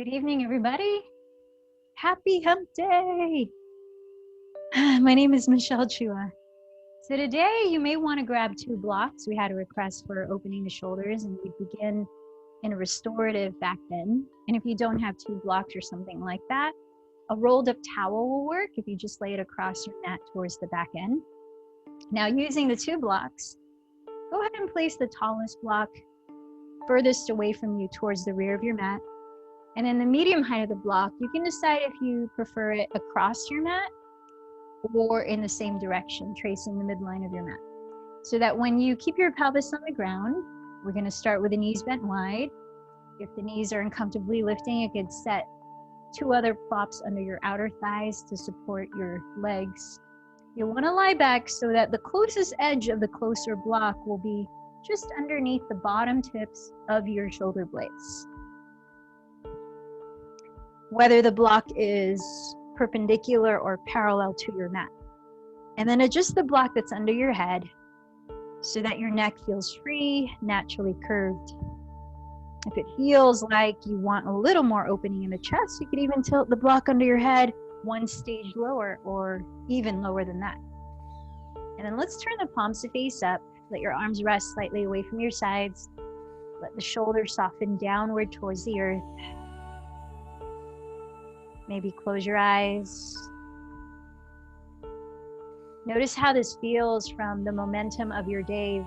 Good evening, everybody. Happy Hump Day. My name is Michelle Chua. So today you may want to grab 2 blocks. We had a request for opening the shoulders, and we begin in a restorative back bend. And if you don't have 2 blocks or something like that, a rolled up towel will work if you just lay it across your mat towards the back end. Now, using the 2 blocks, go ahead and place the tallest block furthest away from you towards the rear of your mat. And then the medium height of the block, you can decide if you prefer it across your mat or in the same direction, tracing the midline of your mat. So that when you keep your pelvis on the ground, we're going to start with the knees bent wide. If the knees are uncomfortably lifting, you could set 2 other props under your outer thighs to support your legs. You'll want to lie back so that the closest edge of the closer block will be just underneath the bottom tips of your shoulder blades. Whether the block is perpendicular or parallel to your mat. And then adjust the block that's under your head so that your neck feels free, naturally curved. If it feels like you want a little more opening in the chest, you could even tilt the block under your head 1 stage lower or even lower than that. And then let's turn the palms to face up. Let your arms rest slightly away from your sides. Let the shoulders soften downward towards the earth. Maybe close your eyes. Notice how this feels from the momentum of your day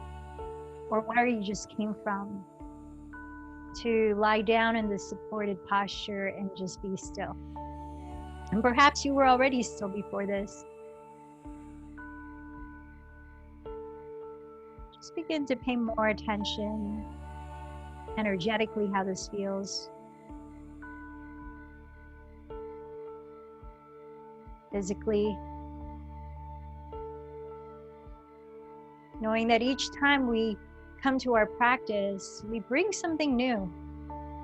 or where you just came from, to lie down in this supported posture and just be still. And perhaps you were already still before this. Just begin to pay more attention energetically how this feels. Physically, knowing that each time we come to our practice, we bring something new.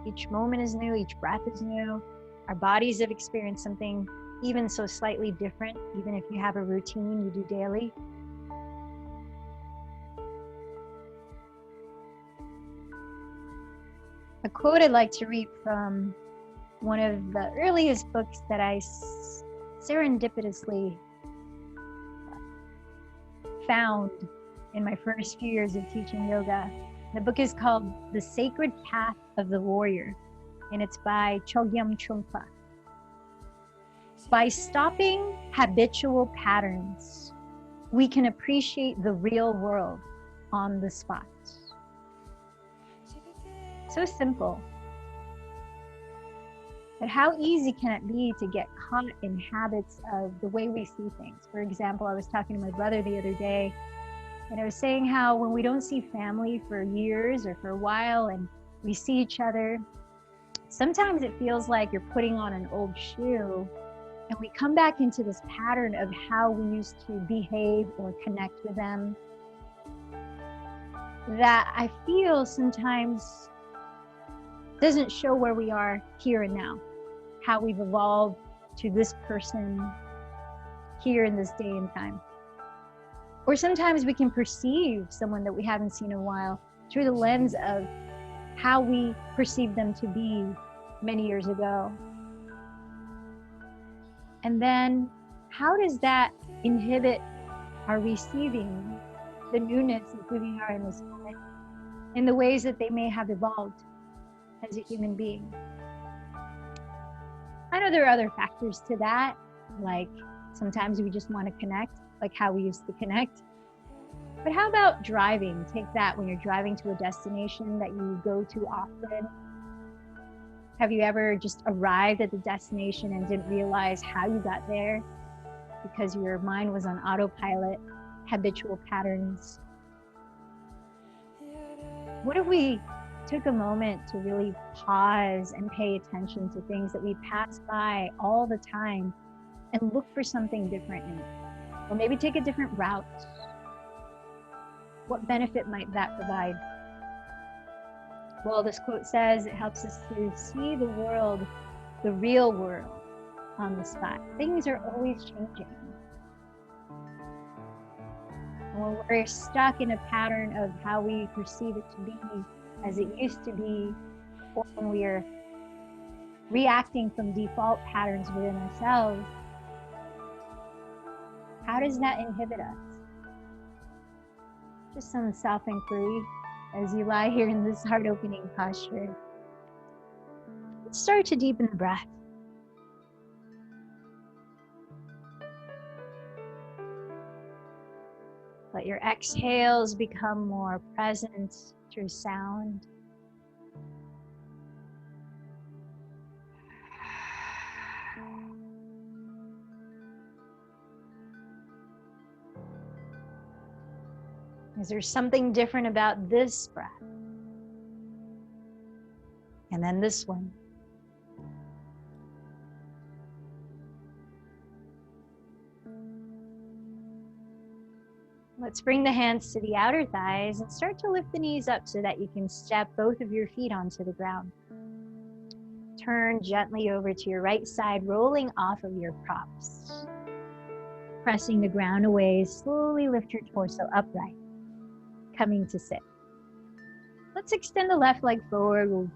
Each moment is new, each breath is new. Our bodies have experienced something even so slightly different, even if you have a routine you do daily. A quote I'd like to read from one of the earliest books that I serendipitously found in my first few years of teaching yoga. The book is called The Sacred Path of the Warrior, and it's by Chogyam Trungpa. By stopping habitual patterns, we can appreciate the real world on the spot. So simple. But how easy can it be to get caught in habits of the way we see things? For example, I was talking to my brother the other day, and I was saying how when we don't see family for years or for a while and we see each other, sometimes it feels like you're putting on an old shoe, and we come back into this pattern of how we used to behave or connect with them that I feel sometimes doesn't show where we are here and now, how we've evolved to this person here in this day and time. Or sometimes we can perceive someone that we haven't seen in a while through the lens of how we perceived them to be many years ago. And then how does that inhibit our receiving the newness of who we are in this moment in the ways that they may have evolved as a human being? I know there are other factors to that, like sometimes we just want to connect, like how we used to connect. But how about driving? Take that when you're driving to a destination that you go to often. Have you ever just arrived at the destination and didn't realize how you got there because your mind was on autopilot, habitual patterns? What if we took a moment to really pause and pay attention to things that we pass by all the time and look for something different in it? Or maybe take a different route. What benefit might that provide? Well, this quote says it helps us to see the world, the real world, on the spot. Things are always changing. And when we're stuck in a pattern of how we perceive it to be as it used to be, or when we are reacting from default patterns within ourselves, how does that inhibit us? Just some self-inquiry as you lie here in this heart-opening posture. Let's start to deepen the breath. Let your exhales become more present through sound. Is there something different about this breath? And then this one. Let's bring the hands to the outer thighs and start to lift the knees up so that you can step both of your feet onto the ground. Turn gently over to your right side, rolling off of your props. Pressing the ground away, slowly lift your torso upright, coming to sit. Let's extend the left leg forward. We'll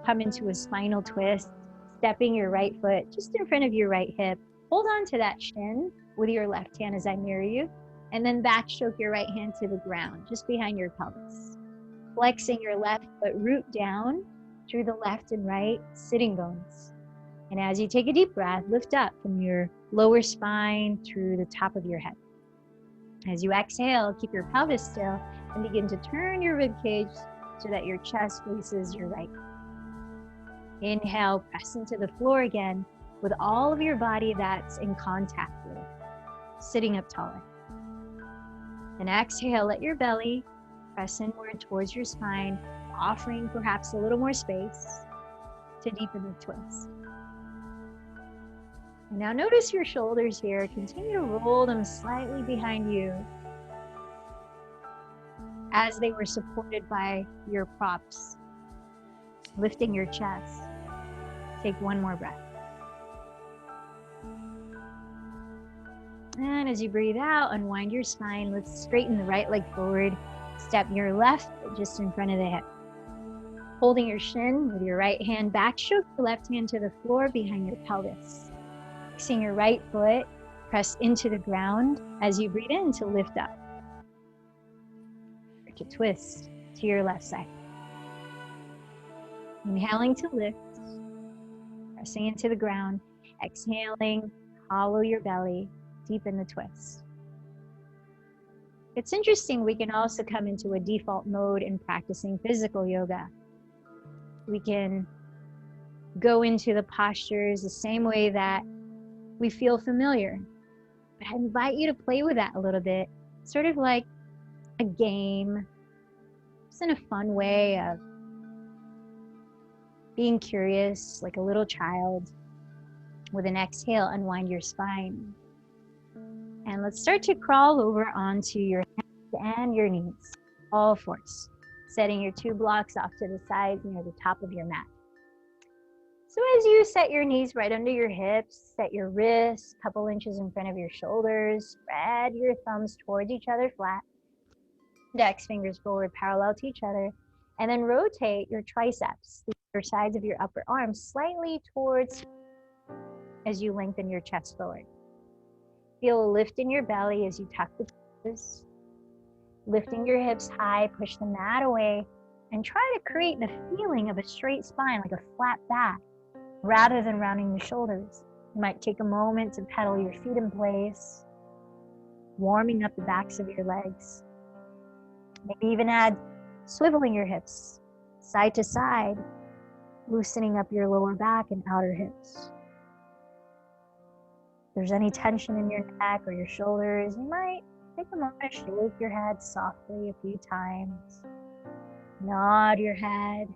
come into a spinal twist, stepping your right foot just in front of your right hip. Hold on to that shin with your left hand as I mirror you. And then backstroke your right hand to the ground, just behind your pelvis. Flexing your left foot root down through the left and right sitting bones. And as you take a deep breath, lift up from your lower spine through the top of your head. As you exhale, keep your pelvis still and begin to turn your rib cage so that your chest faces your right. Inhale, press into the floor again with all of your body that's in contact with, sitting up taller. And exhale, let your belly press inward towards your spine, offering perhaps a little more space to deepen the twist. And now notice your shoulders here. Continue to roll them slightly behind you as they were supported by your props, lifting your chest. Take one more breath. And as you breathe out, unwind your spine. Let's straighten the right leg forward. Step your left foot just in front of the hip. Holding your shin with your right hand back, stroke the left hand to the floor behind your pelvis. Fixing your right foot, press into the ground as you breathe in to lift up. Or to twist to your left side. Inhaling to lift, pressing into the ground. Exhaling, hollow your belly. Deepen the twist. It's interesting, we can also come into a default mode in practicing physical yoga. We can go into the postures the same way that we feel familiar. But I invite you to play with that a little bit, sort of like a game, just in a fun way of being curious, like a little child. With an exhale, unwind your spine. And let's start to crawl over onto your hands and your knees, all fours, setting your 2 blocks off to the sides near the top of your mat. So as you set your knees right under your hips, set your wrists a couple inches in front of your shoulders, spread your thumbs towards each other flat, index fingers forward parallel to each other, and then rotate your triceps, the sides of your upper arms slightly towards as you lengthen your chest forward. Feel a lift in your belly as you tuck the toes, lifting your hips high, push the mat away, and try to create the feeling of a straight spine, like a flat back, rather than rounding the shoulders. You might take a moment to pedal your feet in place, warming up the backs of your legs. Maybe even add swiveling your hips side to side, loosening up your lower back and outer hips. If there's any tension in your neck or your shoulders, you might take a moment to shake your head softly a few times. Nod your head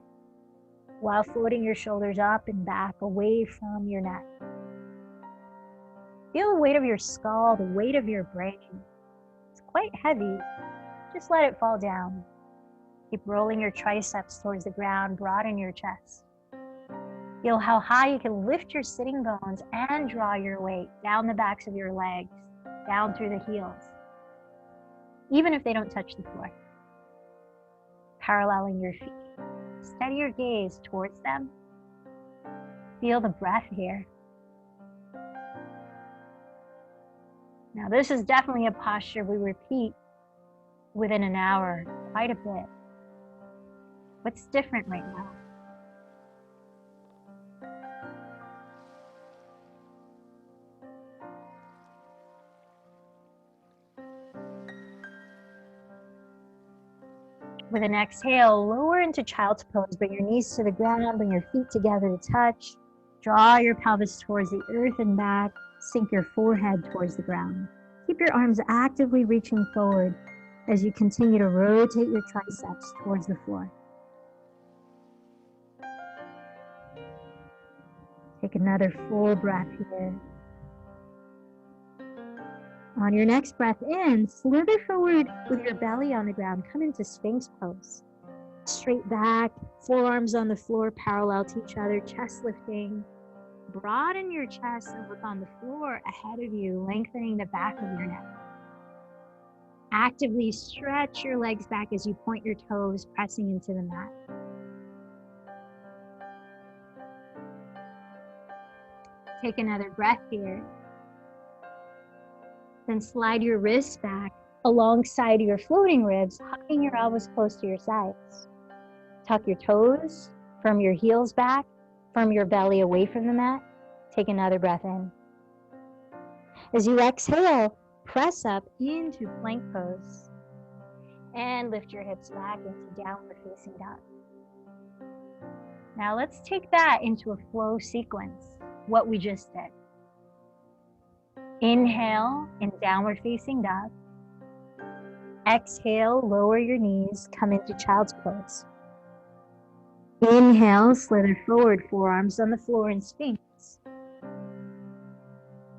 while floating your shoulders up and back away from your neck. Feel the weight of your skull, the weight of your brain. It's quite heavy. Just let it fall down. Keep rolling your triceps towards the ground, broaden your chest. Feel how high you can lift your sitting bones and draw your weight down the backs of your legs, down through the heels, even if they don't touch the floor. Paralleling your feet. Steady your gaze towards them. Feel the breath here. Now, this is definitely a posture we repeat within an hour quite a bit. What's different right now? With an exhale, lower into child's pose. Bring your knees to the ground, bring your feet together to touch. Draw your pelvis towards the earth and back. Sink your forehead towards the ground. Keep your arms actively reaching forward as you continue to rotate your triceps towards the floor. Take another full breath here. On your next breath in, slither forward with your belly on the ground. Come into Sphinx pose. Straight back, forearms on the floor parallel to each other, chest lifting. Broaden your chest and look on the floor ahead of you, lengthening the back of your neck. Actively stretch your legs back as you point your toes, pressing into the mat. Take another breath here. Then slide your wrists back alongside your floating ribs, hugging your elbows close to your sides. Tuck your toes, firm your heels back, firm your belly away from the mat. Take another breath in. As you exhale, press up into plank pose. And lift your hips back into downward facing dog. Now let's take that into a flow sequence, what we just did. Inhale in downward facing dog. Exhale, lower your knees, come into child's pose. Inhale, slither forward, forearms on the floor in Sphinx.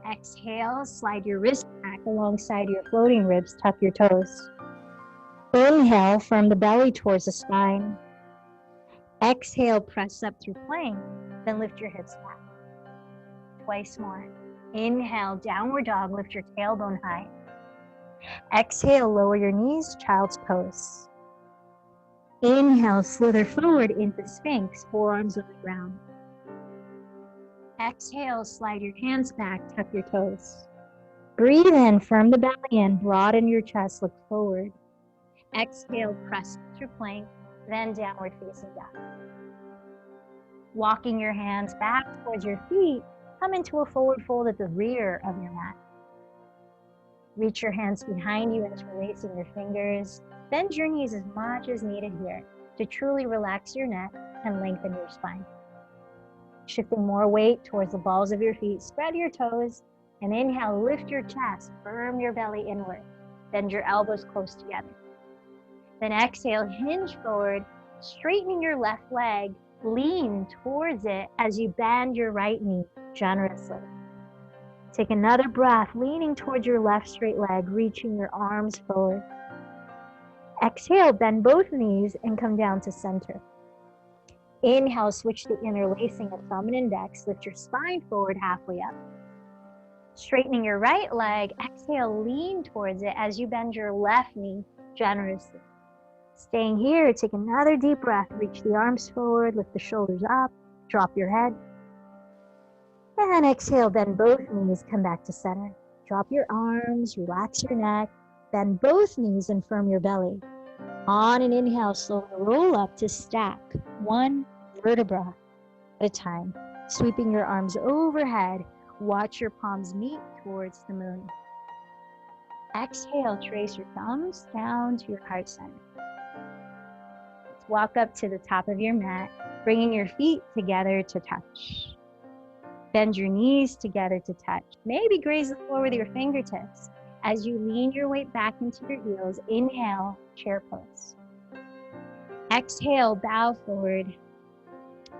Exhale, slide your wrist back alongside your floating ribs, tuck your toes. Inhale, firm the belly towards the spine. Exhale, press up through plank, then lift your hips back. Twice more. Inhale, downward dog, lift your tailbone high. Exhale, lower your knees, child's pose. Inhale, slither forward into Sphinx, forearms on the ground. Exhale, slide your hands back, tuck your toes. Breathe in, firm the belly in, broaden your chest, look forward. Exhale, press through plank, then downward facing dog. Walking your hands back towards your feet, come into a forward fold at the rear of your mat. Reach your hands behind you, interlacing your fingers. Bend your knees as much as needed here to truly relax your neck and lengthen your spine. Shifting more weight towards the balls of your feet, spread your toes, and inhale, lift your chest, firm your belly inward. Bend your elbows close together. Then exhale, hinge forward, straightening your left leg, lean towards it as you bend your right knee generously. Take another breath, leaning towards your left straight leg, reaching your arms forward. Exhale, bend both knees and come down to center. Inhale, switch to interlacing of thumb and index. Lift your spine forward halfway up. Straightening your right leg, exhale, lean towards it as you bend your left knee generously. Staying here, take another deep breath. Reach the arms forward, lift the shoulders up, drop your head. And exhale, bend both knees, come back to center. Drop your arms, relax your neck, bend both knees and firm your belly. On an inhale, slowly roll up to stack one vertebra at a time. Sweeping your arms overhead, watch your palms meet towards the moon. Exhale, trace your thumbs down to your heart center. Let's walk up to the top of your mat, bringing your feet together to touch. Bend your knees together to touch. Maybe graze the floor with your fingertips. As you lean your weight back into your heels, inhale, chair pose. Exhale, bow forward.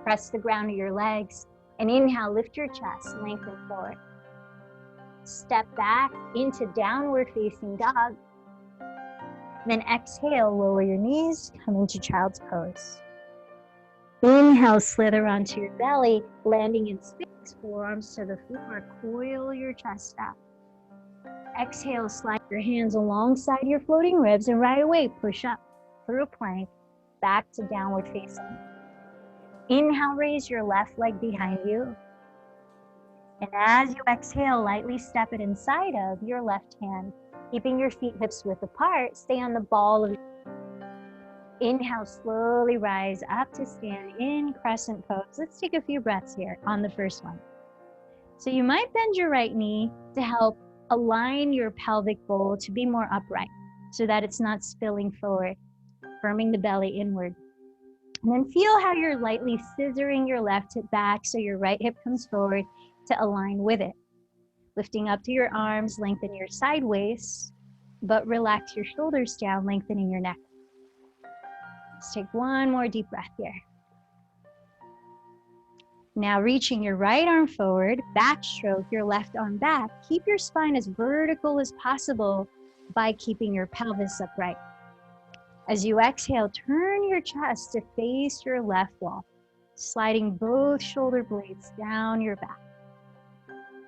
Press the ground to your legs. And inhale, lift your chest, lengthen forward. Step back into downward facing dog. Then exhale, lower your knees, come into child's pose. Inhale, slither onto your belly, landing in Sphinx, forearms to the floor. Coil your chest up. Exhale, slide your hands alongside your floating ribs, and right away push up through a plank, back to downward facing. Inhale, raise your left leg behind you. And as you exhale, lightly step it inside of your left hand, keeping your feet hips width apart. Stay on the ball of inhale, slowly rise up to stand in crescent pose. Let's take a few breaths here on the first one. So you might bend your right knee to help align your pelvic bowl to be more upright so that it's not spilling forward, firming the belly inward. And then feel how you're lightly scissoring your left hip back so your right hip comes forward to align with it. Lifting up to your arms, lengthen your side waist, but relax your shoulders down, lengthening your neck. Let's take one more deep breath here. Now reaching your right arm forward, backstroke your left arm back. Keep your spine as vertical as possible by keeping your pelvis upright. As you exhale, turn your chest to face your left wall, sliding both shoulder blades down your back.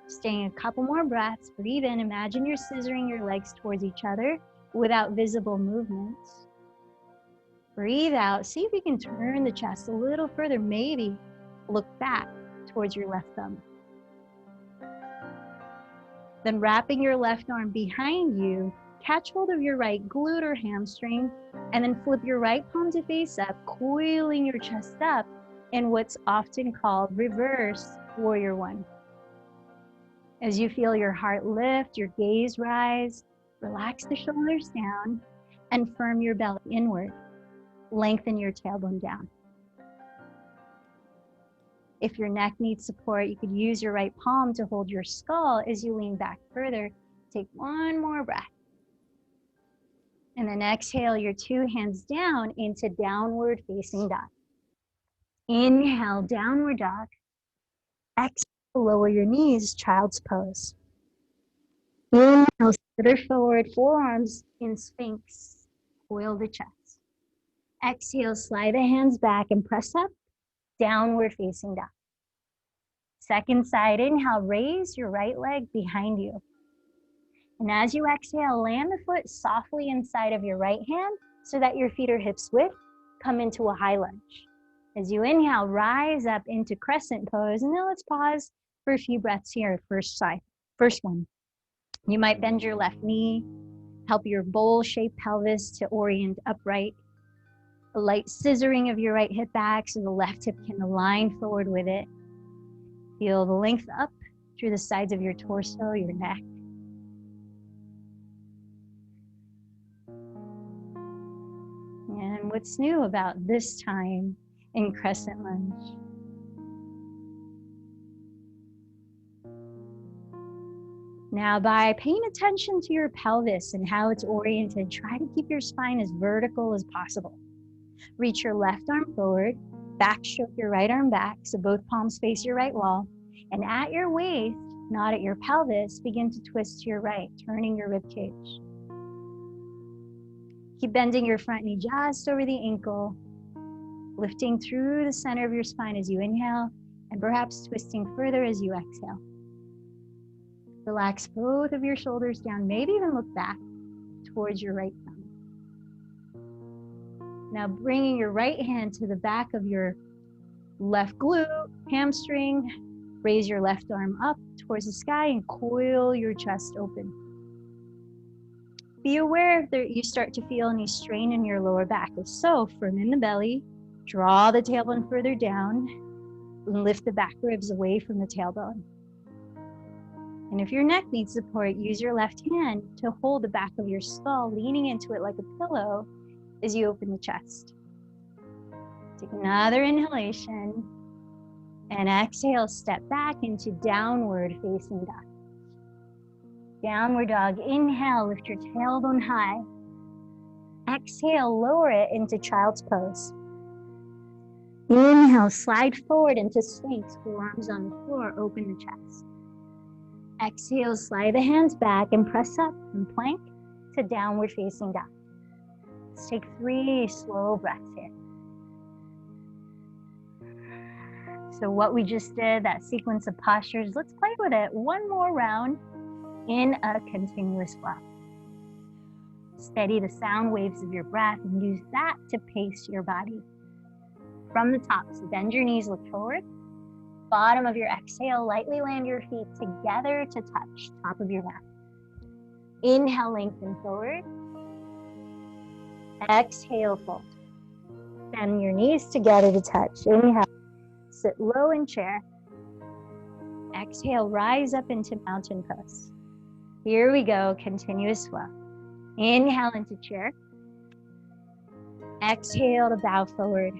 Staying a couple more breaths, breathe in, imagine you're scissoring your legs towards each other without visible movements. Breathe out, see if you can turn the chest a little further, maybe look back towards your left thumb. Then wrapping your left arm behind you, catch hold of your right glute or hamstring, and then flip your right palm to face up, coiling your chest up in what's often called reverse warrior one. As you feel your heart lift, your gaze rise, relax the shoulders down and firm your belly inward. Lengthen your tailbone down. If your neck needs support, you could use your right palm to hold your skull as you lean back further. Take one more breath. And then exhale your two hands down into downward facing dog. Inhale, downward dog. Exhale, lower your knees, child's pose. Inhale, slither forward, forearms in Sphinx. Coil the chest. Exhale, slide the hands back and press up, downward facing dog. Second side, inhale, raise your right leg behind you. And as you exhale, land the foot softly inside of your right hand so that your feet are hips width, come into a high lunge. As you inhale, rise up into crescent pose. And now let's pause for a few breaths here. First one. You might bend your left knee, help your bowl-shaped pelvis to orient upright. A light scissoring of your right hip back so the left hip can align forward with it. Feel the length up through the sides of your torso, your neck. And what's new about this time in crescent lunge? Now, by paying attention to your pelvis and how it's oriented, try to keep your spine as vertical as possible. Reach your left arm forward, backstroke your right arm back so both palms face your right wall, and at your waist, not at your pelvis, begin to twist to your right, turning your rib cage. Keep bending your front knee just over the ankle, lifting through the center of your spine as you inhale, and perhaps twisting further as you exhale. Relax both of your shoulders down, maybe even look back towards your right thumb. Now bringing your right hand to the back of your left glute, hamstring, raise your left arm up towards the sky and coil your chest open. Be aware if you start to feel any strain in your lower back. If so, firm in the belly, draw the tailbone further down, and lift the back ribs away from the tailbone. And if your neck needs support, use your left hand to hold the back of your skull, leaning into it like a pillow as you open the chest. Take another inhalation, and exhale, step back into downward facing dog. Downward dog, inhale, lift your tailbone high. Exhale, lower it into child's pose. Inhale, slide forward into Sphinx, forearms on the floor, open the chest. Exhale, slide the hands back and press up from plank to downward facing dog. Let's take 3 slow breaths here. So what we just did, that sequence of postures, let's play with it one more round in a continuous flow. Steady the sound waves of your breath and use that to pace your body. from the top. So bend your knees, look forward. Bottom of your exhale, lightly land your feet together to touch top of your mat. Inhale, lengthen forward. Exhale, fold. Bend your knees together to touch. Inhale, sit low in chair. Exhale, rise up into mountain pose. Here we go, continuous flow. Inhale into chair. Exhale to bow forward.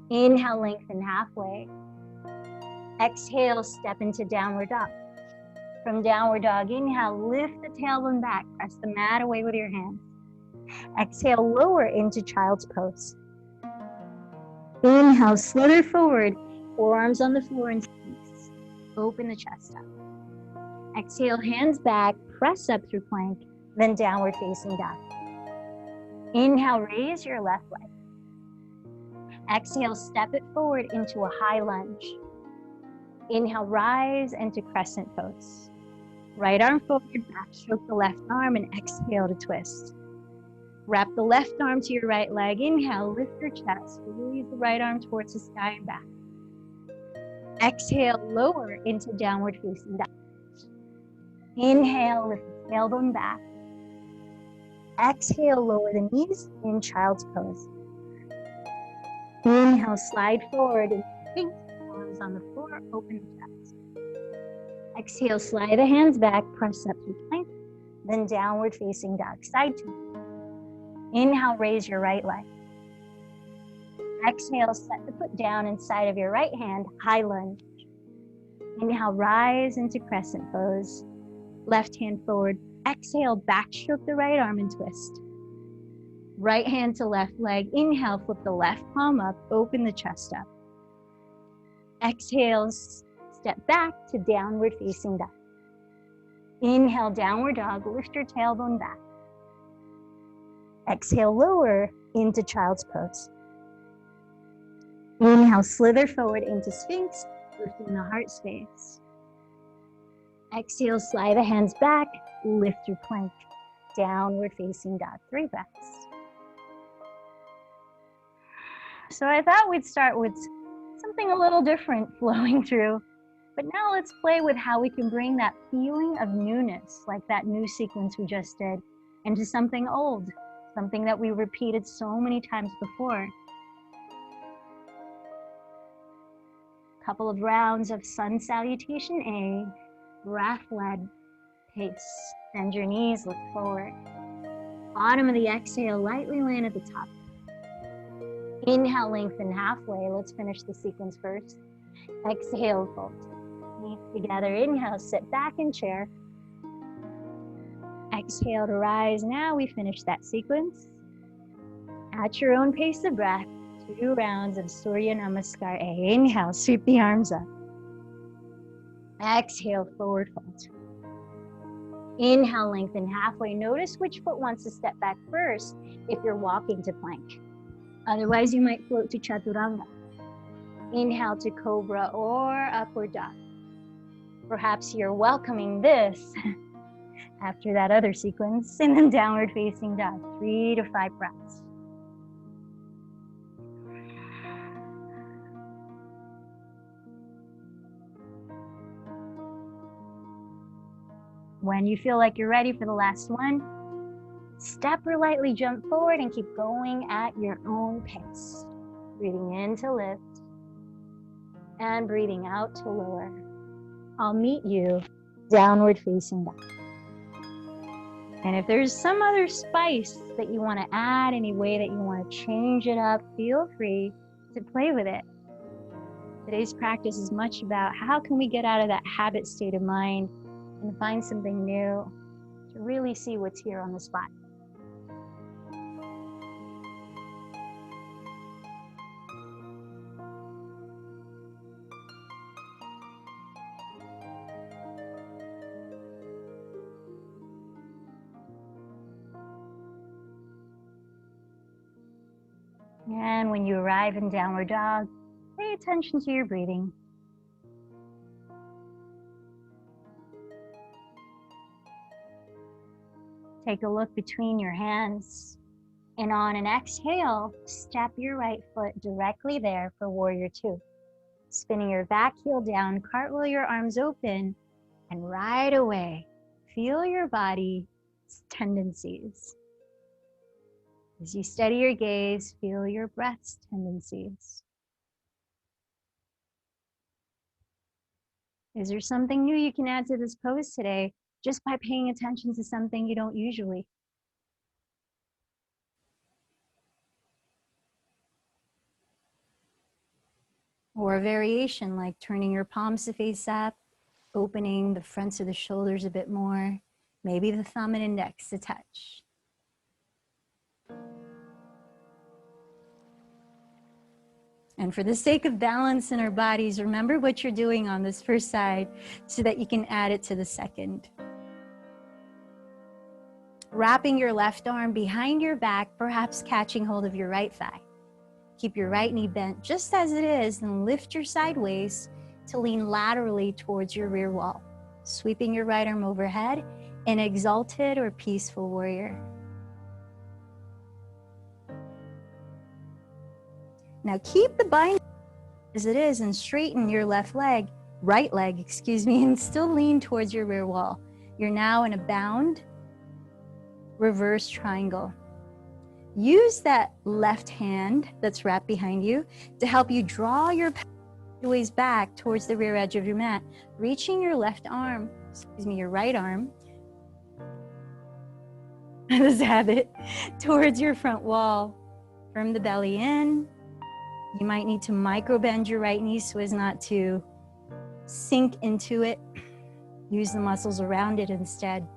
Inhale, lengthen halfway. Exhale, step into downward dog. From downward dog, inhale, lift the tailbone back. Press the mat away with your hands. Exhale, lower into child's pose. Inhale, slither forward. Forearms on the floor and squeeze. Open the chest up. Exhale, hands back, press up through plank, then downward facing dog. Inhale, raise your left leg. Exhale, step it forward into a high lunge. Inhale, rise into crescent pose. Right arm forward, back stroke the left arm, and exhale to twist. Wrap the left arm to your right leg. Inhale, lift your chest. Release the right arm towards the sky and back. Exhale, lower into downward facing dog. Inhale, lift the tailbone back. Exhale, lower the knees in child's pose. Inhale, slide forward and Sphinx, arms on the floor, open the chest. Exhale, slide the hands back, press up through plank, then downward facing dog, side twist. Inhale, raise your right leg. Exhale, set the foot down inside of your right hand, high lunge. Inhale, rise into crescent pose. Left hand forward. Exhale, backstroke the right arm and twist. Right hand to left leg. Inhale, flip the left palm up, open the chest up. Exhale, step back to downward facing dog. Inhale, downward dog, lift your tailbone back. Exhale, lower into child's pose. Inhale, slither forward into Sphinx, lifting the heart space. Exhale, slide the hands back, lift through plank, downward facing dog, 3 breaths. So I thought we'd start with something a little different flowing through, but now let's play with how we can bring that feeling of newness, like that new sequence we just did, into something old, something that we repeated so many times before. Couple of rounds of sun salutation A, breath-led pace. Bend your knees, look forward. Bottom of the exhale, lightly land at the top. Inhale, lengthen halfway. Let's finish the sequence first. Exhale, fold. Knees together. Inhale, sit back in chair. Exhale to rise. Now we finish that sequence. At your own pace of breath, 2 rounds of Surya Namaskar A. Inhale, sweep the arms up. Exhale, forward fold. Inhale, lengthen halfway. Notice which foot wants to step back first if you're walking to plank. Otherwise, you might float to Chaturanga. Inhale to Cobra or Upward Dog. Perhaps you're welcoming this after that other sequence, and then Downward Facing Dog, 3 to 5 breaths. When you feel like you're ready for the last one, step or lightly jump forward and keep going at your own pace. Breathing in to lift and breathing out to lower. I'll meet you downward facing dog. And if there's some other spice that you want to add, any way that you want to change it up, feel free to play with it. Today's practice is much about how can we get out of that habit state of mind and find something new to really see what's here on the spot. And when you arrive in downward dog, pay attention to your breathing. Take a look between your hands. And on an exhale, step your right foot directly there for warrior two. Spinning your back heel down, cartwheel your arms open, and right away, feel your body's tendencies. As you steady your gaze, feel your breath's tendencies. Is there something new you can add to this pose today just by paying attention to something you don't usually? Or a variation like turning your palms to face up, opening the fronts of the shoulders a bit more, maybe the thumb and index to touch. And for the sake of balance in our bodies, remember what you're doing on this first side so that you can add it to the second. Wrapping your left arm behind your back, perhaps catching hold of your right thigh. Keep your right knee bent just as it is and lift your side waist to lean laterally towards your rear wall. Sweeping your right arm overhead in exalted or peaceful warrior. Now keep the bind as it is and straighten your right leg, and still lean towards your rear wall. You're now in a bound reverse triangle. Use that left hand that's wrapped behind you to help you draw your ways back towards the rear edge of your mat, reaching your your right arm, this habit, towards your front wall. Firm the belly in. You might need to micro bend your right knee so as not to sink into it. Use the muscles around it instead.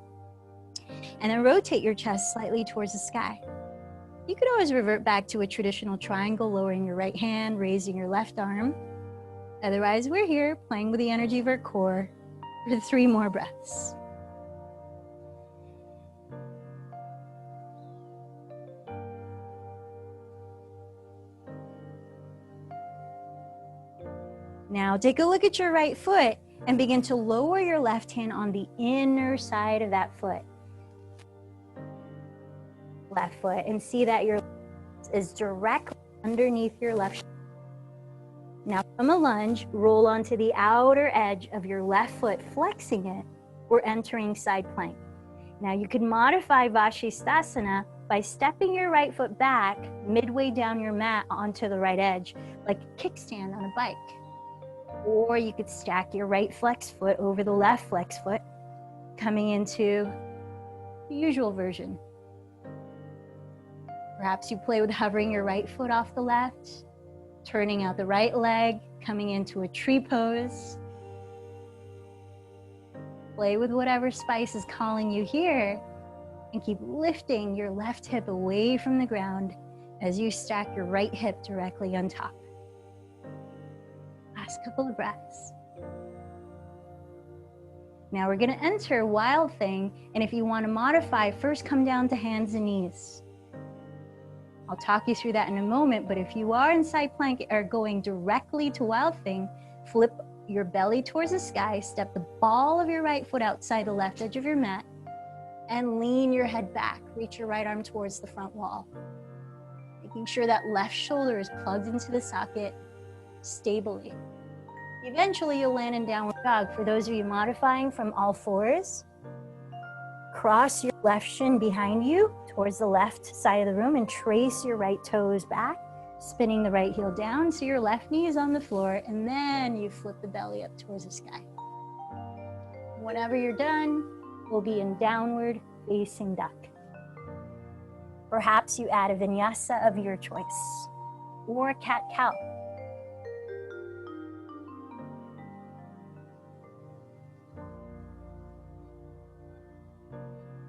And then rotate your chest slightly towards the sky. You could always revert back to a traditional triangle, lowering your right hand, raising your left arm. Otherwise, we're here playing with the energy of our core for 3 more breaths. Now take a look at your right foot and begin to lower your left hand on the inner side of that foot. Left foot, and see that your left is directly underneath your left shoulder. Now from a lunge, roll onto the outer edge of your left foot, flexing it. We're entering side plank. Now you can modify Vashisthasana by stepping your right foot back midway down your mat onto the right edge, like a kickstand on a bike. Or you could stack your right flex foot over the left flex foot, coming into the usual version. Perhaps you play with hovering your right foot off the left, turning out the right leg, coming into a tree pose. Play with whatever spice is calling you here, and keep lifting your left hip away from the ground as you stack your right hip directly on top. Last couple of breaths. Now we're going to enter Wild Thing, and if you want to modify, first come down to hands and knees. I'll talk you through that in a moment, but if you are in side plank or going directly to Wild Thing, flip your belly towards the sky, step the ball of your right foot outside the left edge of your mat, and lean your head back. Reach your right arm towards the front wall. Making sure that left shoulder is plugged into the socket stably. Eventually, you'll land in downward dog. For those of you modifying from all fours, cross your left shin behind you towards the left side of the room and trace your right toes back, spinning the right heel down so your left knee is on the floor, and then you flip the belly up towards the sky. Whenever you're done, we'll be in downward facing duck. Perhaps you add a vinyasa of your choice or a cat-cow.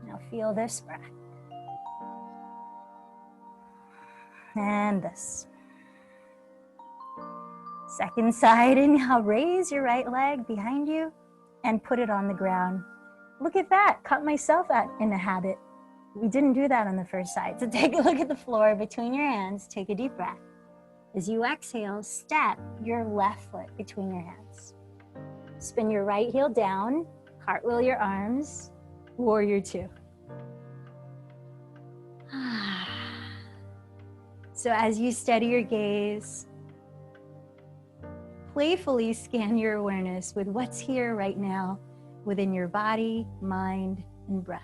Now feel this breath. And this. Second side, inhale, raise your right leg behind you and put it on the ground. Look at that, caught myself in a habit. We didn't do that on the first side. So take a look at the floor between your hands, take a deep breath. As you exhale, step your left foot between your hands. Spin your right heel down, cartwheel your arms, warrior two. So as you steady your gaze, playfully scan your awareness with what's here right now within your body, mind, and breath.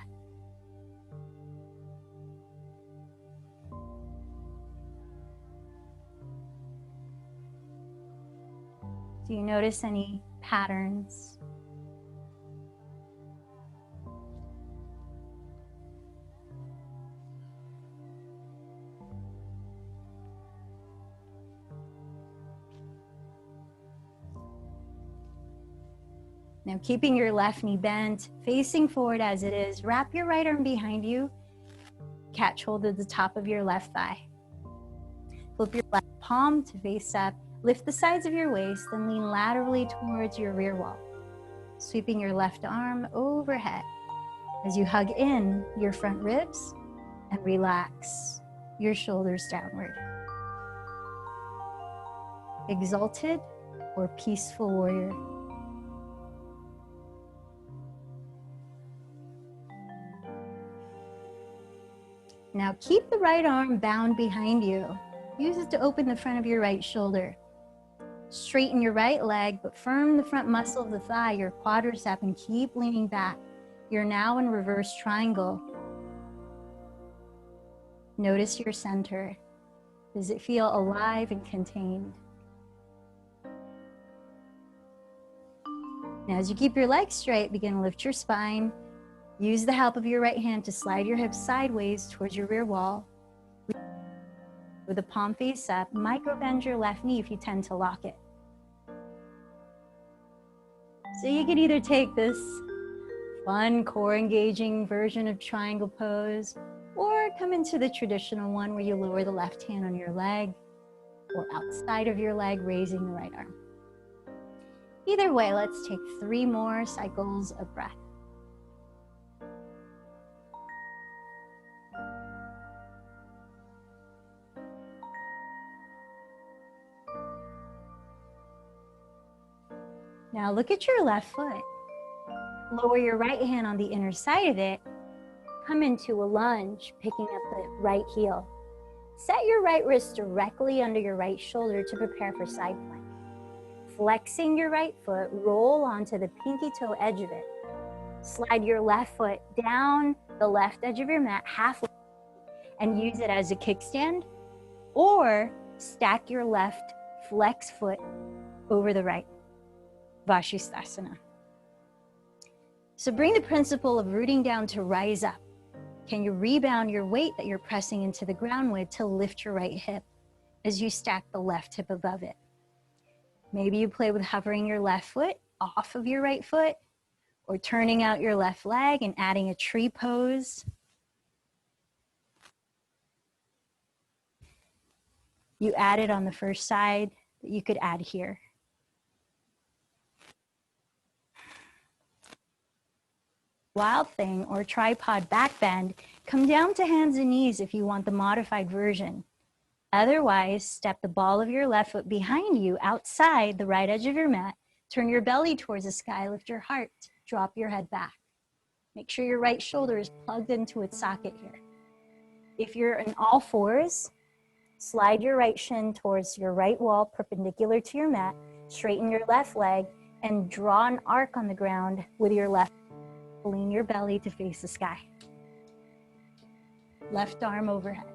Do you notice any patterns? Now, keeping your left knee bent, facing forward as it is, wrap your right arm behind you, catch hold of the top of your left thigh. Flip your left palm to face up, lift the sides of your waist, then lean laterally towards your rear wall. Sweeping your left arm overhead as you hug in your front ribs and relax your shoulders downward. Exalted or peaceful warrior. Now keep the right arm bound behind you. Use it to open the front of your right shoulder. Straighten your right leg, but firm the front muscle of the thigh, your quadricep, and keep leaning back. You're now in reverse triangle. Notice your center. Does it feel alive and contained? Now, as you keep your legs straight, begin to lift your spine. Use the help of your right hand to slide your hips sideways towards your rear wall. With the palm face up, micro bend your left knee if you tend to lock it. So you can either take this fun, core engaging version of triangle pose, or come into the traditional one where you lower the left hand on your leg or outside of your leg, raising the right arm. Either way, let's take 3 more cycles of breath. Now look at your left foot. Lower your right hand on the inner side of it. Come into a lunge, picking up the right heel. Set your right wrist directly under your right shoulder to prepare for side plank. Flexing your right foot, roll onto the pinky toe edge of it. Slide your left foot down the left edge of your mat halfway and use it as a kickstand, or stack your left flex foot over the right. Vashisthasana. So bring the principle of rooting down to rise up. Can you rebound your weight that you're pressing into the ground with to lift your right hip as you stack the left hip above it? Maybe you play with hovering your left foot off of your right foot, or turning out your left leg and adding a tree pose. You added on the first side, but you could add here. Wild thing or tripod back bend, come down to hands and knees if you want the modified version. Otherwise, step the ball of your left foot behind you outside the right edge of your mat, turn your belly towards the sky, lift your heart, drop your head back. Make sure your right shoulder is plugged into its socket here. If you're in all fours, slide your right shin towards your right wall perpendicular to your mat, straighten your left leg, and draw an arc on the ground with your left. Lean your belly to face the sky. Left arm overhead.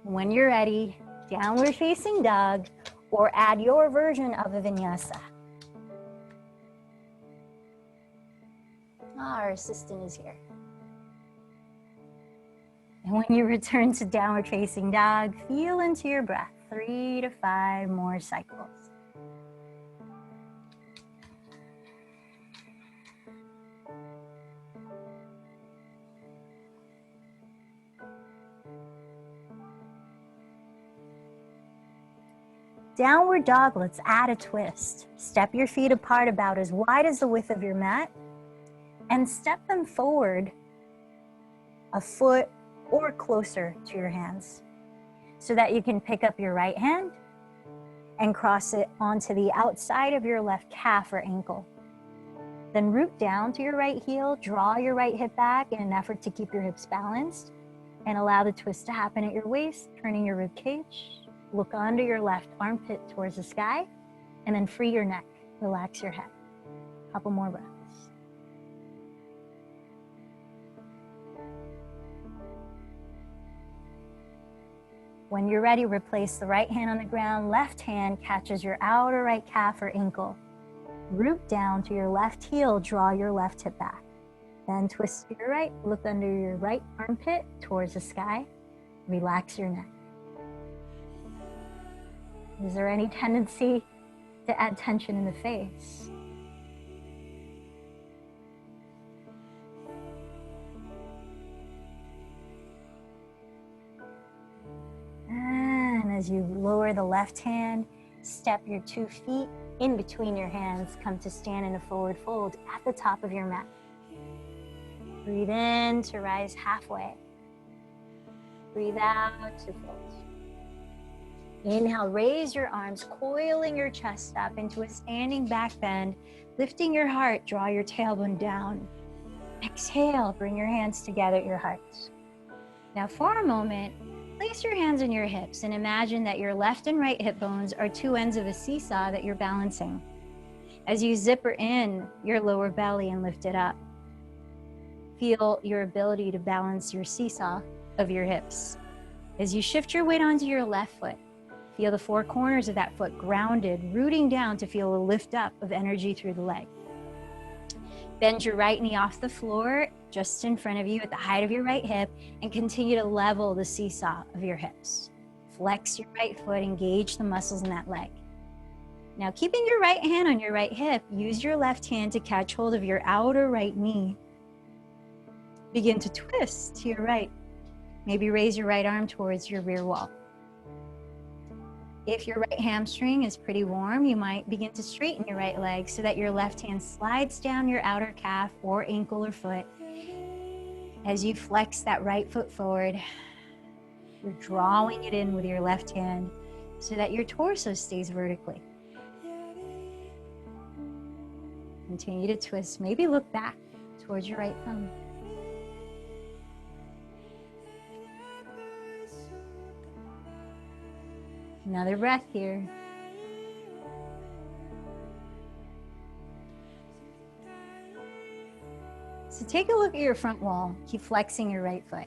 When you're ready, downward facing dog, or add your version of a vinyasa. Our assistant is here. And when you return to downward facing dog, feel into your breath. 3 to 5 more cycles. Downward dog, let's add a twist. Step your feet apart about as wide as the width of your mat and step them forward a foot or closer to your hands so that you can pick up your right hand and cross it onto the outside of your left calf or ankle. Then root down to your right heel, draw your right hip back in an effort to keep your hips balanced, And allow the twist to happen at your waist, turning your rib cage. Look under your left armpit towards the sky, and then free your neck. Relax your head. Couple more breaths. When you're ready, replace the right hand on the ground. Left hand catches your outer right calf or ankle. Root down to your left heel, draw your left hip back. Then twist to your right, look under your right armpit towards the sky. Relax your neck. Is there any tendency to add tension in the face? And as you lower the left hand, step your 2 feet in between your hands, come to stand in a forward fold at the top of your mat. Breathe in to rise halfway. Breathe out to fold. Inhale, raise your arms, coiling your chest up into a standing back bend, lifting your heart, draw your tailbone down. Exhale, bring your hands together at your heart. Now for a moment, place your hands on your hips and imagine that your left and right hip bones are 2 ends of a seesaw that you're balancing. As you zipper in your lower belly and lift it up, feel your ability to balance your seesaw of your hips. As you shift your weight onto your left foot, feel the 4 corners of that foot grounded, rooting down to feel a lift up of energy through the leg. Bend your right knee off the floor just in front of you at the height of your right hip and continue to level the seesaw of your hips. Flex your right foot, engage the muscles in that leg. Now keeping your right hand on your right hip, use your left hand to catch hold of your outer right knee. Begin to twist to your right. Maybe raise your right arm towards your rear wall. If your right hamstring is pretty warm, you might begin to straighten your right leg so that your left hand slides down your outer calf or ankle or foot. As you flex that right foot forward, you're drawing it in with your left hand so that your torso stays vertically. Continue to twist. Maybe look back towards your right thumb. Another breath here. So take a look at your front wall. Keep flexing your right foot.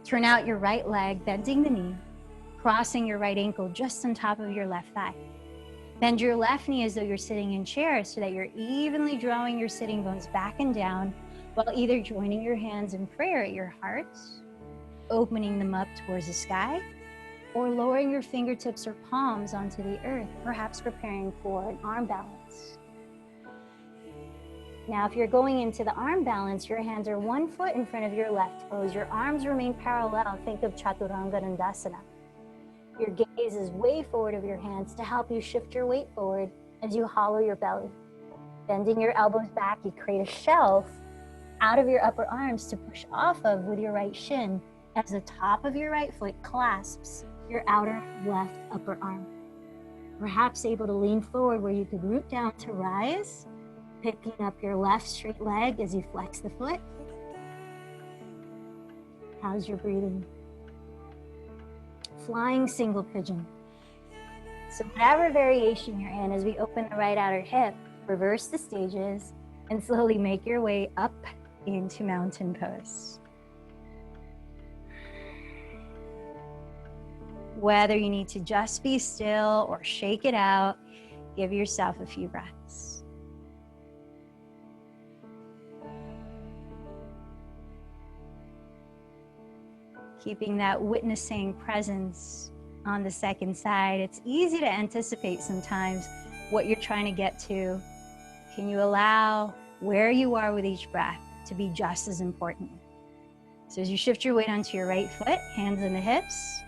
Turn out your right leg, bending the knee, crossing your right ankle just on top of your left thigh. Bend your left knee as though you're sitting in chair so that you're evenly drawing your sitting bones back and down while either joining your hands in prayer at your heart, opening them up towards the sky, or lowering your fingertips or palms onto the earth, perhaps preparing for an arm balance. Now, if you're going into the arm balance, your hands are 1 foot in front of your left toes. Your arms remain parallel. Think of Chaturanga Dandasana. Your gaze is way forward of your hands to help you shift your weight forward as you hollow your belly. Bending your elbows back, you create a shelf out of your upper arms to push off of with your right shin as the top of your right foot clasps your outer left upper arm. Perhaps able to lean forward where you could root down to rise, picking up your left straight leg as you flex the foot. How's your breathing? Flying single pigeon. So whatever variation you're in, as we open the right outer hip, reverse the stages and slowly make your way up into mountain pose. Whether you need to just be still or shake it out, give yourself a few breaths. Keeping that witnessing presence on the second side. It's easy to anticipate sometimes what you're trying to get to. Can you allow where you are with each breath to be just as important? So as you shift your weight onto your right foot, hands on the hips,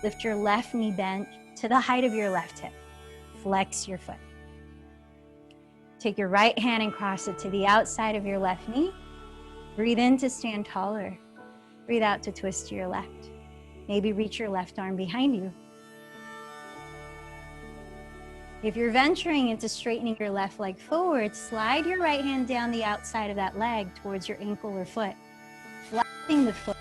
lift your left knee bent to the height of your left hip. Flex your foot. Take your right hand and cross it to the outside of your left knee. Breathe in to stand taller. Breathe out to twist to your left. Maybe reach your left arm behind you. If you're venturing into straightening your left leg forward, slide your right hand down the outside of that leg towards your ankle or foot, flexing the foot.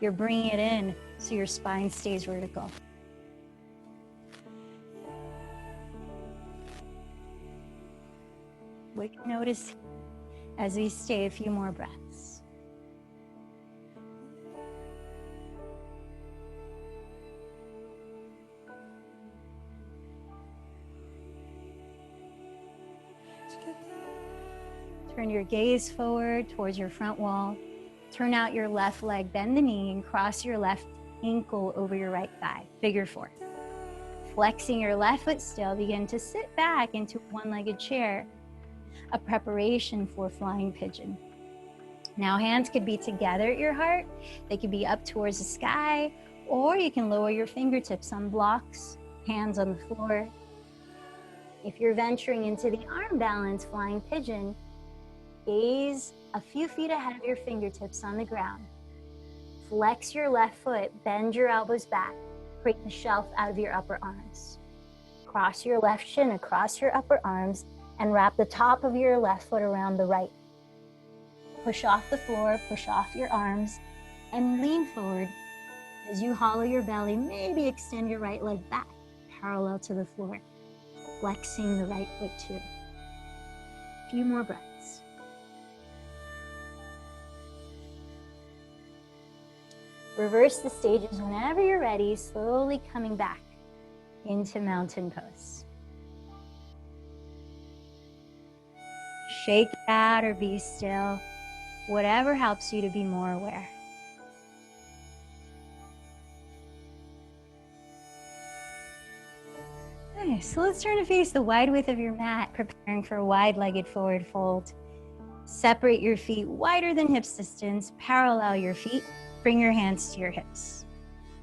You're bringing it in so your spine stays vertical. We can notice as we stay a few more breaths. Turn your gaze forward towards your front wall. Turn out your left leg, bend the knee, and cross your left ankle over your right thigh, figure four. Flexing your left foot still, begin to sit back into a one-legged chair, a preparation for flying pigeon. Now hands could be together at your heart, they could be up towards the sky, or you can lower your fingertips on blocks, hands on the floor. If you're venturing into the arm balance, flying pigeon, gaze a few feet ahead of your fingertips on the ground. Flex your left foot, bend your elbows back, create the shelf out of your upper arms. Cross your left shin across your upper arms and wrap the top of your left foot around the right. Push off the floor, push off your arms, and lean forward. As you hollow your belly, maybe extend your right leg back, parallel to the floor, flexing the right foot too. A few more breaths. Reverse the stages whenever you're ready, slowly coming back into mountain pose. Shake that or be still, whatever helps you to be more aware. Nice, so let's turn to face the wide width of your mat, preparing for a wide-legged forward fold. Separate your feet wider than hips distance, parallel your feet. Bring your hands to your hips.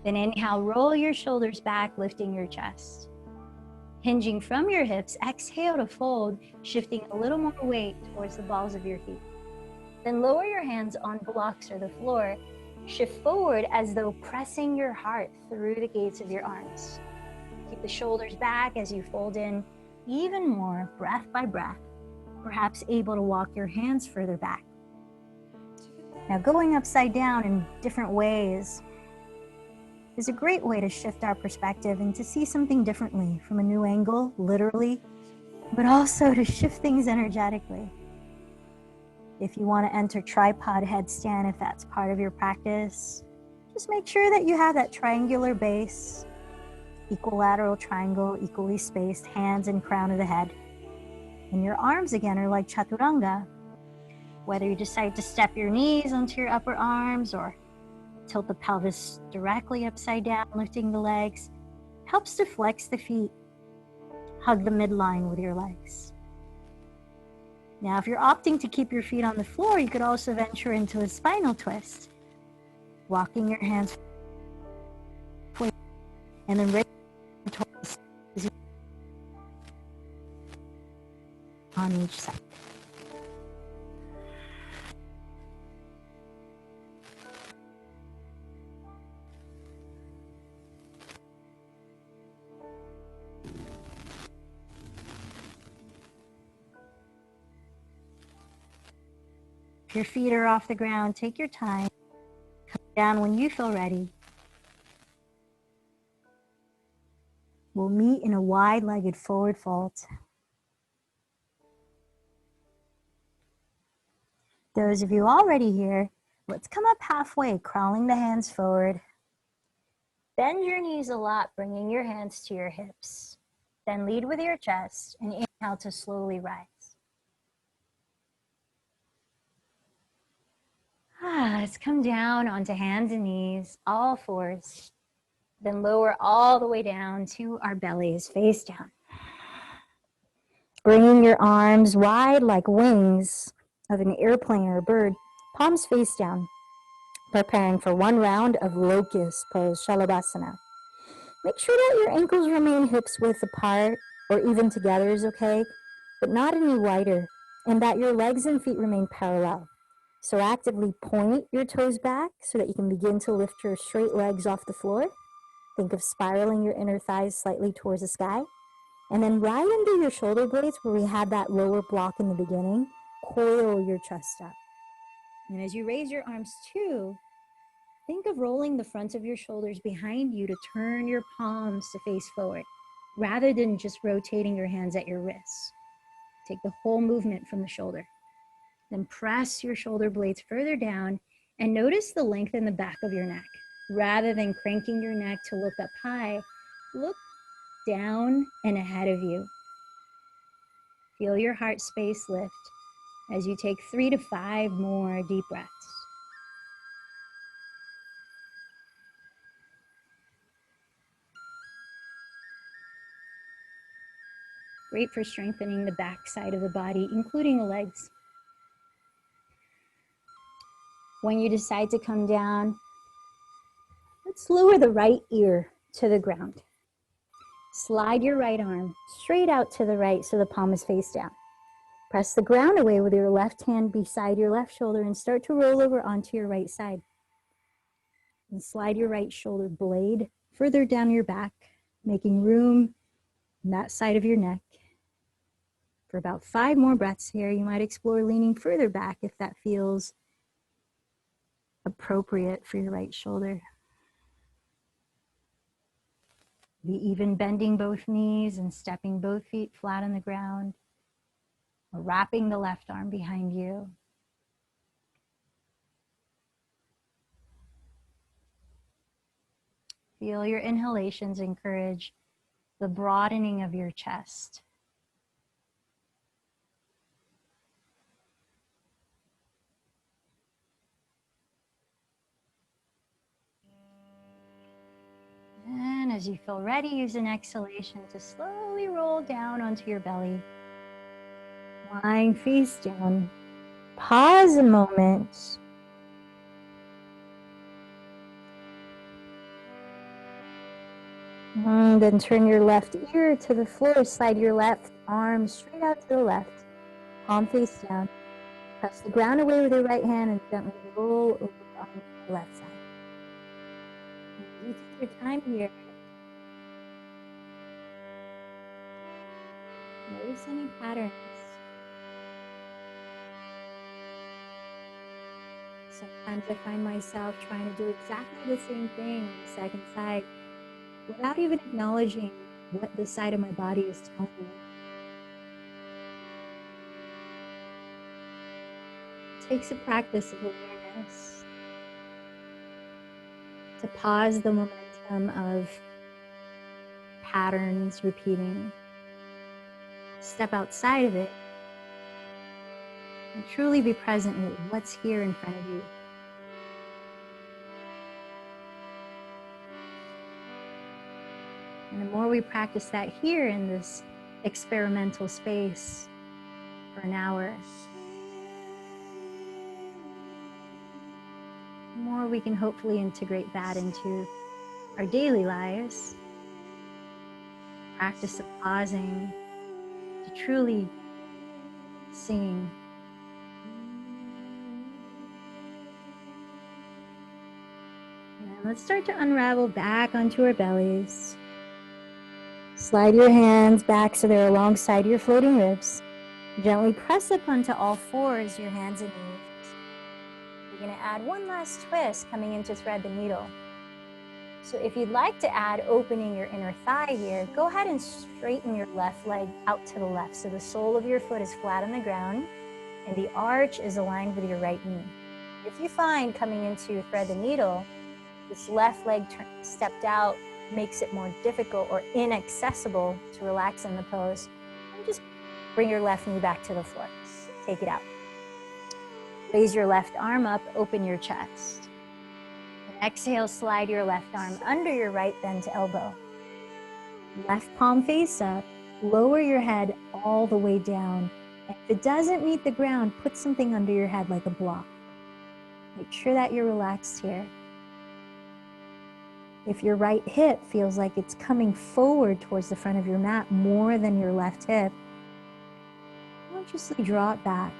Then inhale, roll your shoulders back, lifting your chest. Hinging from your hips, exhale to fold, shifting a little more weight towards the balls of your feet. Then lower your hands on blocks or the floor. Shift forward as though pressing your heart through the gates of your arms. Keep the shoulders back as you fold in even more, breath by breath, perhaps able to walk your hands further back. Now, going upside down in different ways is a great way to shift our perspective and to see something differently from a new angle, literally, but also to shift things energetically. If you want to enter tripod headstand, if that's part of your practice, just make sure that you have that triangular base, equilateral triangle, equally spaced, hands and crown of the head. And your arms again are like chaturanga. Whether you decide to step your knees onto your upper arms or tilt the pelvis directly upside down, lifting the legs, helps to flex the feet. Hug the midline with your legs. Now, if you're opting to keep your feet on the floor, you could also venture into a spinal twist. Walking your hands and then raise towards on each side. If your feet are off the ground, take your time. Come down when you feel ready. We'll meet in a wide-legged forward fold. Those of you already here, let's come up halfway, crawling the hands forward. Bend your knees a lot, bringing your hands to your hips. Then lead with your chest and inhale to slowly rise. Let's come down onto hands and knees, all fours. Then lower all the way down to our bellies, face down. Bringing your arms wide like wings of an airplane or a bird, palms face down. Preparing for one round of locust pose, Shalabhasana. Make sure that your ankles remain hips width apart or even together is okay, but not any wider, and that your legs and feet remain parallel. So actively point your toes back so that you can begin to lift your straight legs off the floor. Think of spiraling your inner thighs slightly towards the sky. And then right under your shoulder blades where we had that lower block in the beginning, coil your chest up. And as you raise your arms too, Think of rolling the front of your shoulders behind you to turn your palms to face forward, rather than just rotating your hands at your wrists. Take the whole movement from the shoulder. Then press your shoulder blades further down and notice the length in the back of your neck. Rather than cranking your neck to look up high, look down and ahead of you. Feel your heart space lift as you take 3 to 5 more deep breaths. Great for strengthening the back side of the body, including the legs. When you decide to come down, let's lower the right ear to the ground. Slide your right arm straight out to the right so the palm is face down. Press the ground away with your left hand beside your left shoulder and start to roll over onto your right side. And slide your right shoulder blade further down your back, making room on that side of your neck. For about 5 more breaths here, you might explore leaning further back if that feels appropriate for your right shoulder. Be even bending both knees and stepping both feet flat on the ground, or wrapping the left arm behind you. Feel your inhalations encourage the broadening of your chest. And as you feel ready, use an exhalation to slowly roll down onto your belly. Lying face down. Pause a moment. And then turn your left ear to the floor. Slide your left arm straight out to the left. Palm face down. Press the ground away with your right hand and gently roll over onto the left side. You take your time here. Notice any patterns. Sometimes I find myself trying to do exactly the same thing on the second side without even acknowledging what the side of my body is telling me. It takes a practice of awareness to pause the momentum of patterns repeating. Step outside of it and truly be present with what's here in front of you. And the more we practice that here in this experimental space for an hour, the more we can hopefully integrate that into our daily lives. Practice of pausing to truly seeing. And let's start to unravel back onto our bellies. Slide your hands back so they're alongside your floating ribs. Gently press up onto all fours, your hands and knees. You're going to add one last twist coming in to thread the needle. So if you'd like to add opening your inner thigh here, go ahead and straighten your left leg out to the left. So the sole of your foot is flat on the ground and the arch is aligned with your right knee. If you find coming into thread the needle, this left leg stepped out makes it more difficult or inaccessible to relax in the pose, and just bring your left knee back to the floor. Take it out. Raise your left arm up, open your chest. And exhale, slide your left arm under your right, bend to elbow. Left palm face up, lower your head all the way down. If it doesn't meet the ground, put something under your head like a block. Make sure that you're relaxed here. If your right hip feels like it's coming forward towards the front of your mat more than your left hip, consciously draw it back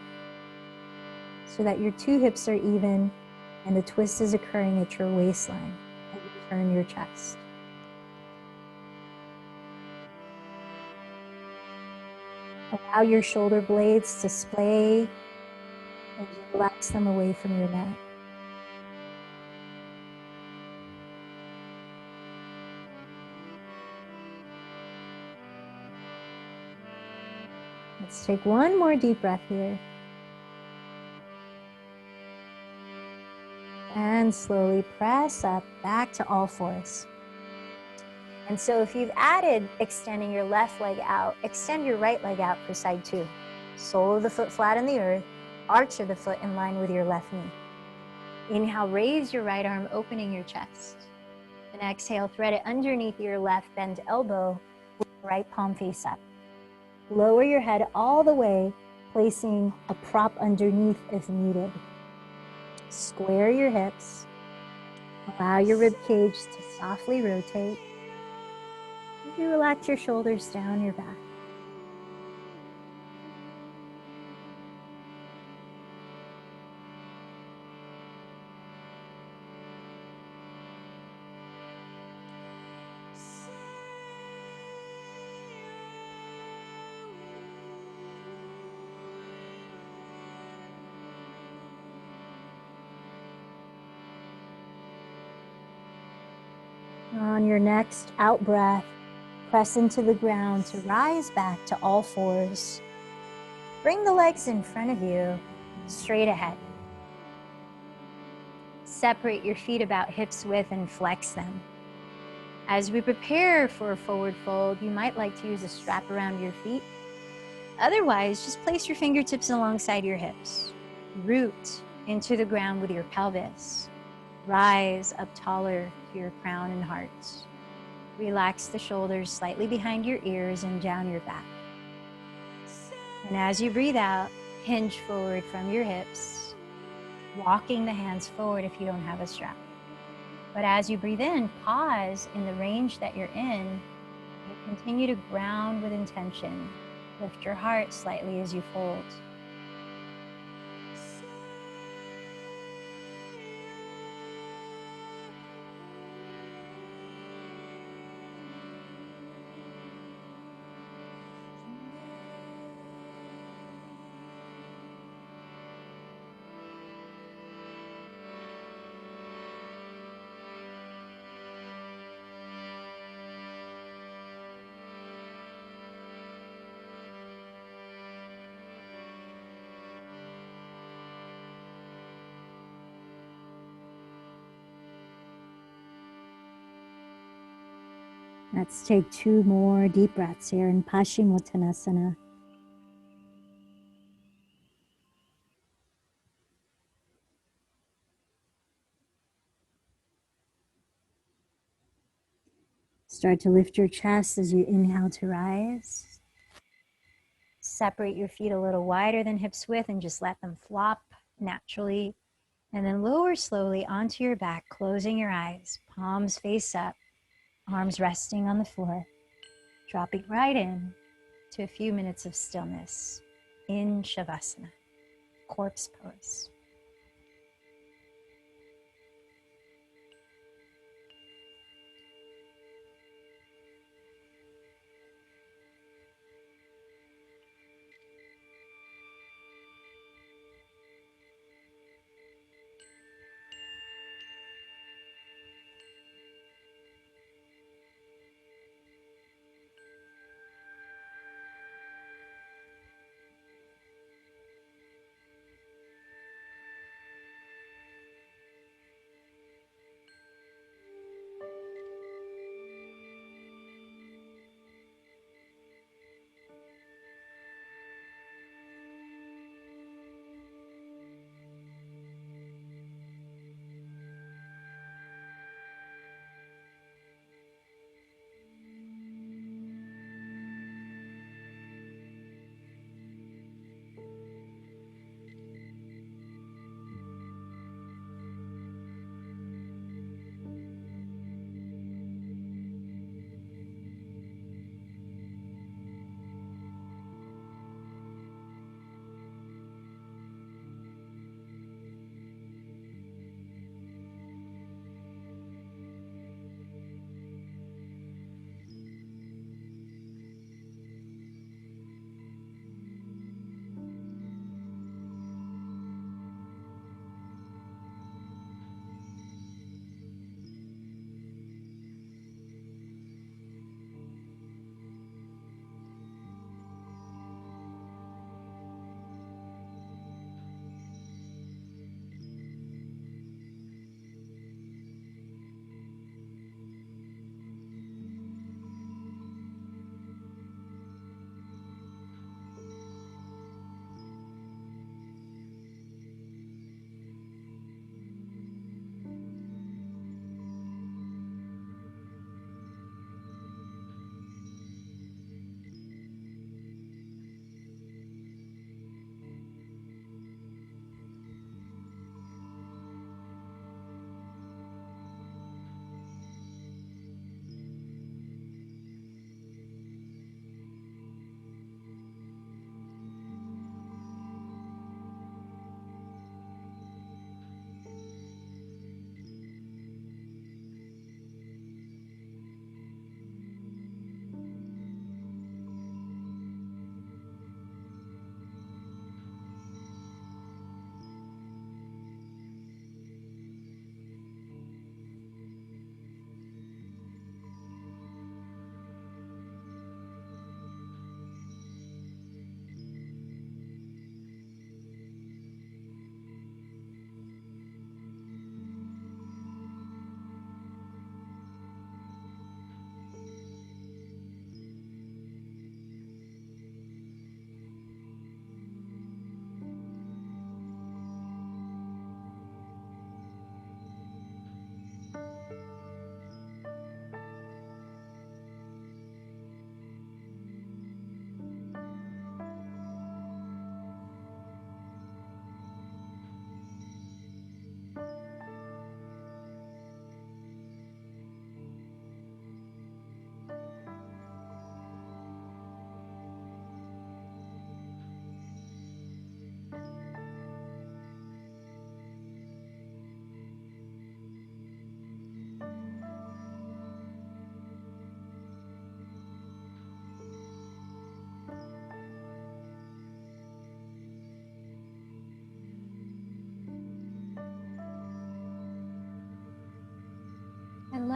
so that your two hips are even and the twist is occurring at your waistline as you turn your chest. Allow your shoulder blades to splay as you relax them away from your neck. Let's take one more deep breath here. And slowly press up back to all fours. And so if you've added extending your left leg out, extend your right leg out for side 2. Sole of the foot flat in the earth, arch of the foot in line with your left knee. Inhale, raise your right arm, opening your chest. And exhale, thread it underneath your left bent elbow with your right palm face up. Lower your head all the way, placing a prop underneath if needed. Square your hips. Allow your rib cage to softly rotate. Maybe relax your shoulders down your back. On your next out breath, press into the ground to rise back to all fours. Bring the legs in front of you, straight ahead. Separate your feet about hips width and flex them. As we prepare for a forward fold, you might like to use a strap around your feet. Otherwise, just place your fingertips alongside your hips. Root into the ground with your pelvis. Rise up taller to your crown and heart. Relax the shoulders slightly behind your ears and down your back. And as you breathe out, hinge forward from your hips, walking the hands forward if you don't have a strap. But as you breathe in, pause in the range that you're in, and continue to ground with intention. Lift your heart slightly as you fold. Let's take 2 more deep breaths here in Paschimottanasana. Start to lift your chest as you inhale to rise. Separate your feet a little wider than hips width and just let them flop naturally. And then lower slowly onto your back, closing your eyes, palms face up, arms resting on the floor, dropping right in to a few minutes of stillness in Shavasana, corpse pose.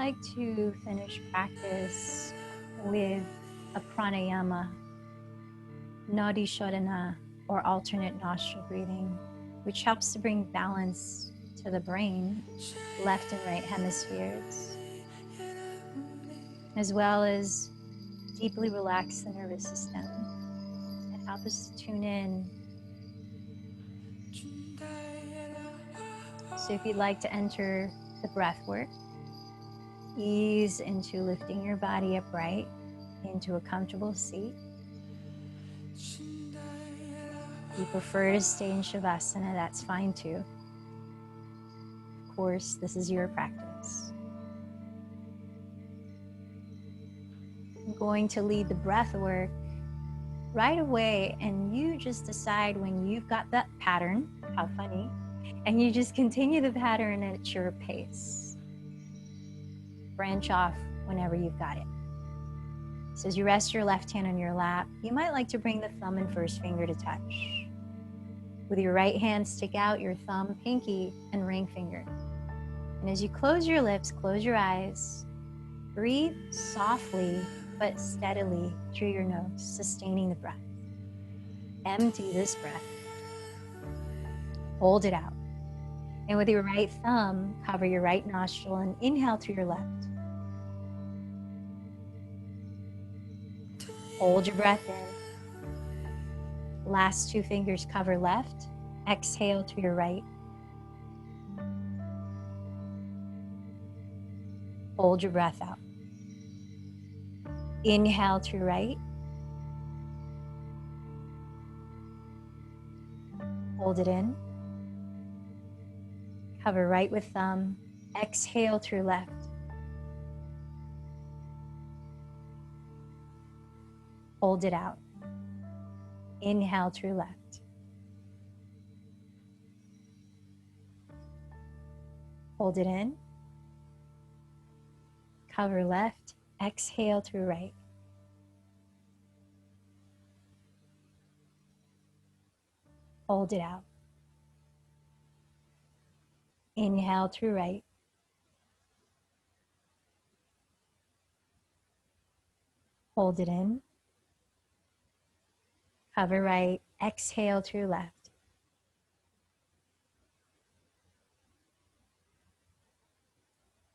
like to finish practice with a pranayama, nadi shodhana, or alternate nostril breathing, which helps to bring balance to the brain, left and right hemispheres, as well as deeply relax the nervous system and help us to tune in. So if you'd like to enter the breath work, ease into lifting your body upright into a comfortable seat. If you prefer to stay in Shavasana, that's fine too. Of course, this is your practice. I'm going to lead the breath work right away, and you just decide when you've got that pattern, how funny, and you just continue the pattern at your pace. Branch off whenever you've got it. So as you rest your left hand on your lap, you might like to bring the thumb and first finger to touch. With your right hand, stick out your thumb, pinky, and ring finger. And as you close your lips, close your eyes, breathe softly but steadily through your nose, sustaining the breath. Empty this breath. Hold it out. And with your right thumb, cover your right nostril and inhale through your left. Hold your breath in. Last two fingers cover left. Exhale to your right. Hold your breath out. Inhale to your right. Hold it in. Cover right with thumb. Exhale to your left. Hold it out. Inhale to your left. Hold it in. Cover left. Exhale to your right. Hold it out. Inhale to your right. Hold it in. Cover right. Exhale to your left.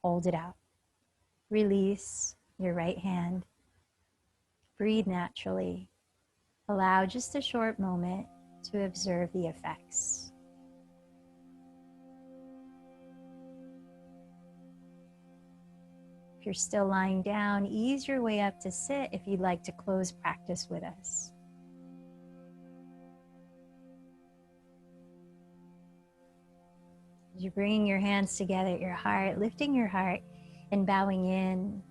Hold it out. Release your right hand. Breathe naturally. Allow just a short moment to observe the effects. If you're still lying down, ease your way up to sit if you'd like to close practice with us. As you're bringing your hands together at your heart, lifting your heart and bowing in.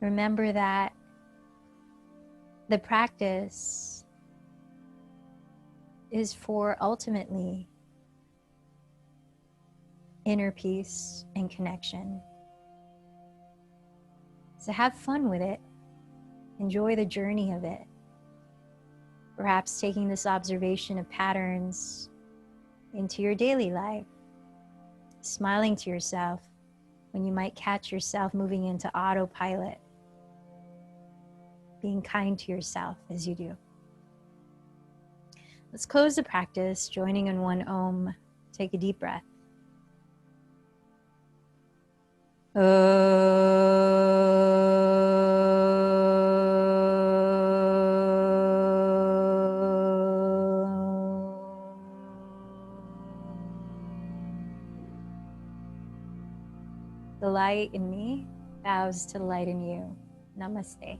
Remember that the practice is for ultimately inner peace and connection. So have fun with it. Enjoy the journey of it. Perhaps taking this observation of patterns into your daily life, smiling to yourself when you might catch yourself moving into autopilot, being kind to yourself as you do. Let's close the practice, joining in one Om. Take a deep breath. The light in me bows to the light in you. Namaste.